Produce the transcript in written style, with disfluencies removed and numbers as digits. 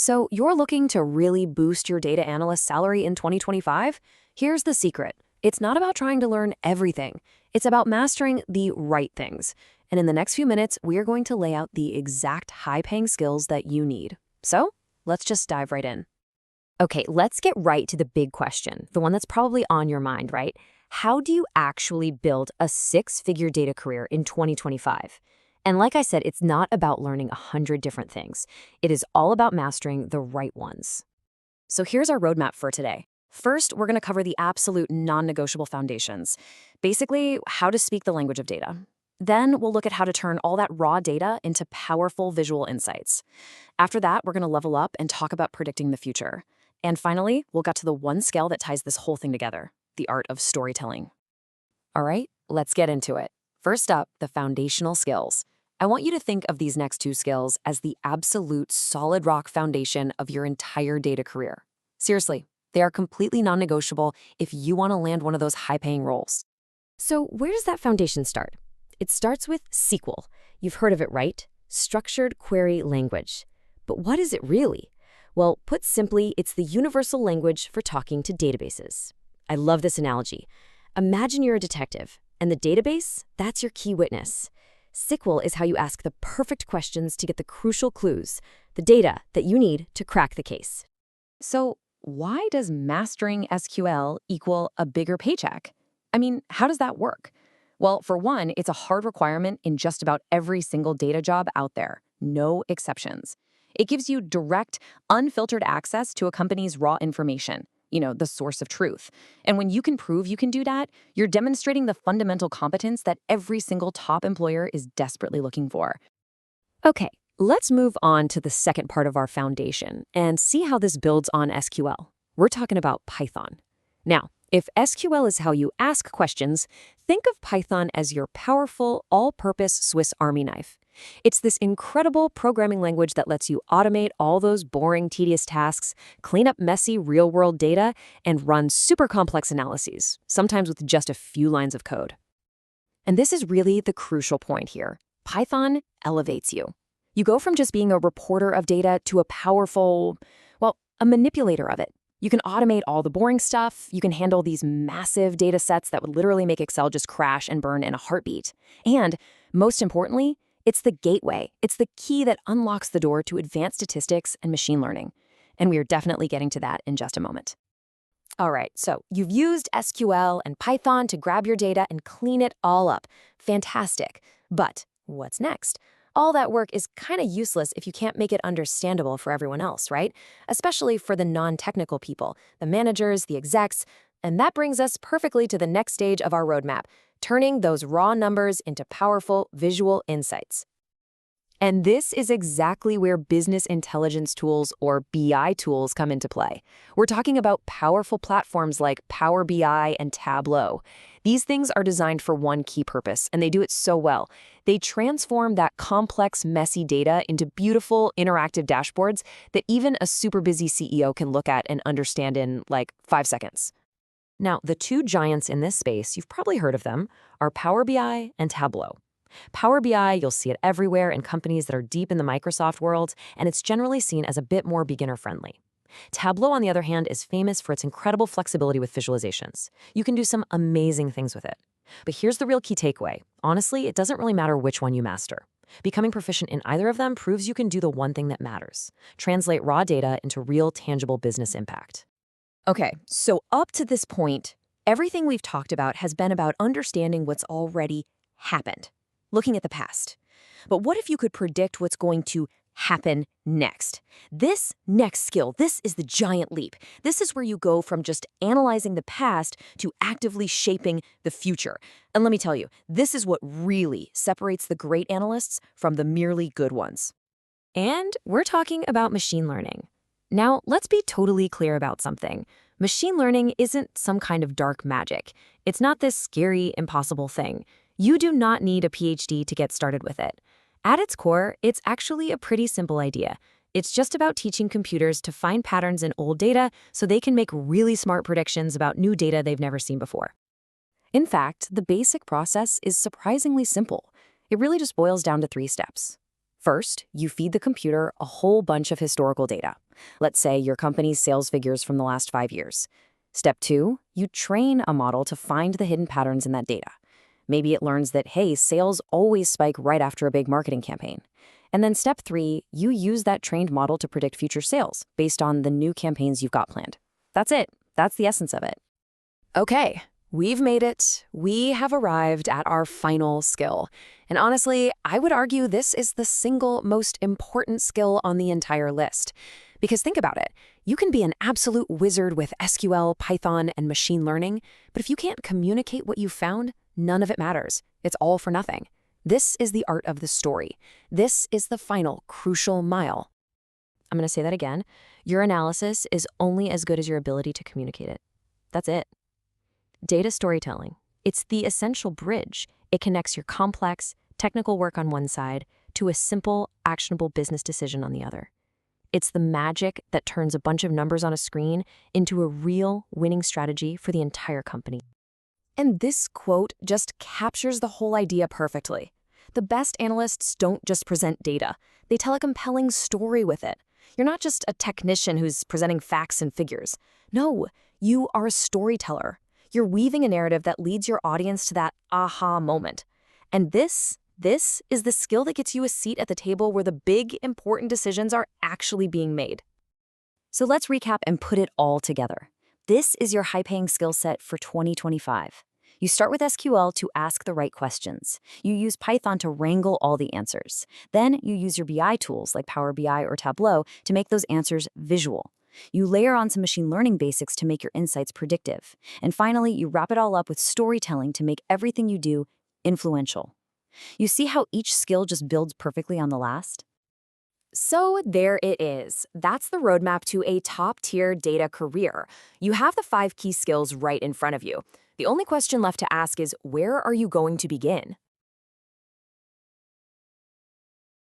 So you're looking to really boost your data analyst salary in 2025? Here's the secret. It's not about trying to learn everything. It's about mastering the right things. And in the next few minutes, we are going to lay out the exact high-paying skills that you need. So let's just dive right in. Okay, let's get right to the big question, the one that's probably on your mind, right? How do you actually build a six-figure data career in 2025? And like I said, it's not about learning 100 different things. It is all about mastering the right ones. So here's our roadmap for today. First, we're going to cover the absolute non-negotiable foundations. Basically, how to speak the language of data. Then we'll look at how to turn all that raw data into powerful visual insights. After that, we're going to level up and talk about predicting the future. And finally, we'll get to the one skill that ties this whole thing together, the art of storytelling. All right, let's get into it. First up, the foundational skills. I want you to think of these next two skills as the absolute solid rock foundation of your entire data career. Seriously, they are completely non-negotiable if you want to land one of those high-paying roles. So where does that foundation start? It starts with SQL. You've heard of it, right? Structured Query Language. But what is it really? Well, put simply, it's the universal language for talking to databases. I love this analogy. Imagine you're a detective, and the database, that's your key witness. SQL is how you ask the perfect questions to get the crucial clues, the data that you need to crack the case. So why does mastering SQL equal a bigger paycheck? I mean, how does that work? Well, for one, it's a hard requirement in just about every single data job out there, no exceptions. It gives you direct, unfiltered access to a company's raw information, the source of truth. And when you can prove you can do that, you're demonstrating the fundamental competence that every single top employer is desperately looking for. Okay, let's move on to the second part of our foundation and see how this builds on SQL. We're talking about Python. Now, if SQL is how you ask questions, think of Python as your powerful, all-purpose Swiss Army knife. It's this incredible programming language that lets you automate all those boring, tedious tasks, clean up messy, real-world data, and run super complex analyses, sometimes with just a few lines of code. And this is really the crucial point here. Python elevates you. You go from just being a reporter of data to a powerful, a manipulator of it. You can automate all the boring stuff. You can handle these massive data sets that would literally make Excel just crash and burn in a heartbeat. And most importantly, it's the gateway. It's the key that unlocks the door to advanced statistics and machine learning. And we are definitely getting to that in just a moment. All right, so you've used SQL and Python to grab your data and clean it all up. Fantastic. But what's next? All that work is kind of useless if you can't make it understandable for everyone else, right? Especially for the non-technical people, the managers, the execs. And that brings us perfectly to the next stage of our roadmap, turning those raw numbers into powerful visual insights. And this is exactly where business intelligence tools, or BI tools, come into play. We're talking about powerful platforms like Power BI and Tableau. These things are designed for one key purpose, and they do it so well. They transform that complex, messy data into beautiful, interactive dashboards that even a super busy CEO can look at and understand in, 5 seconds. Now, the two giants in this space, you've probably heard of them, are Power BI and Tableau. Power BI, you'll see it everywhere in companies that are deep in the Microsoft world, and it's generally seen as a bit more beginner-friendly. Tableau, on the other hand, is famous for its incredible flexibility with visualizations. You can do some amazing things with it. But here's the real key takeaway. Honestly, it doesn't really matter which one you master. Becoming proficient in either of them proves you can do the one thing that matters: translate raw data into real, tangible business impact. Okay, so up to this point, everything we've talked about has been about understanding what's already happened, looking at the past. But what if you could predict what's going to happen next? This next skill, this is the giant leap. This is where you go from just analyzing the past to actively shaping the future. And let me tell you, this is what really separates the great analysts from the merely good ones. And we're talking about machine learning. Now, let's be totally clear about something. Machine learning isn't some kind of dark magic. It's not this scary, impossible thing. You do not need a PhD to get started with it. At its core, it's actually a pretty simple idea. It's just about teaching computers to find patterns in old data so they can make really smart predictions about new data they've never seen before. In fact, the basic process is surprisingly simple. It really just boils down to 3 steps. First, you feed the computer a whole bunch of historical data. Let's say your company's sales figures from the last 5 years. Step 2, you train a model to find the hidden patterns in that data. Maybe it learns that, hey, sales always spike right after a big marketing campaign. And then step 3, you use that trained model to predict future sales based on the new campaigns you've got planned. That's it. That's the essence of it. Okay, we've made it. We have arrived at our final skill. And honestly, I would argue this is the single most important skill on the entire list. Because think about it. You can be an absolute wizard with SQL, Python, and machine learning, but if you can't communicate what you found, none of it matters. It's all for nothing. This is the art of the story. This is the final crucial mile. I'm going to say that again. Your analysis is only as good as your ability to communicate it. That's it. Data storytelling. It's the essential bridge. It connects your complex, technical work on one side to a simple, actionable business decision on the other. It's the magic that turns a bunch of numbers on a screen into a real winning strategy for the entire company. And this quote just captures the whole idea perfectly. The best analysts don't just present data. They tell a compelling story with it. You're not just a technician who's presenting facts and figures. No, you are a storyteller. You're weaving a narrative that leads your audience to that aha moment. And this is the skill that gets you a seat at the table where the big, important decisions are actually being made. So let's recap and put it all together. This is your high-paying skill set for 2025. You start with SQL to ask the right questions. You use Python to wrangle all the answers. Then you use your BI tools like Power BI or Tableau to make those answers visual. You layer on some machine learning basics to make your insights predictive. And finally, you wrap it all up with storytelling to make everything you do influential. You see how each skill just builds perfectly on the last? So there it is. That's the roadmap to a top-tier data career. You have the 5 key skills right in front of you. The only question left to ask is, where are you going to begin?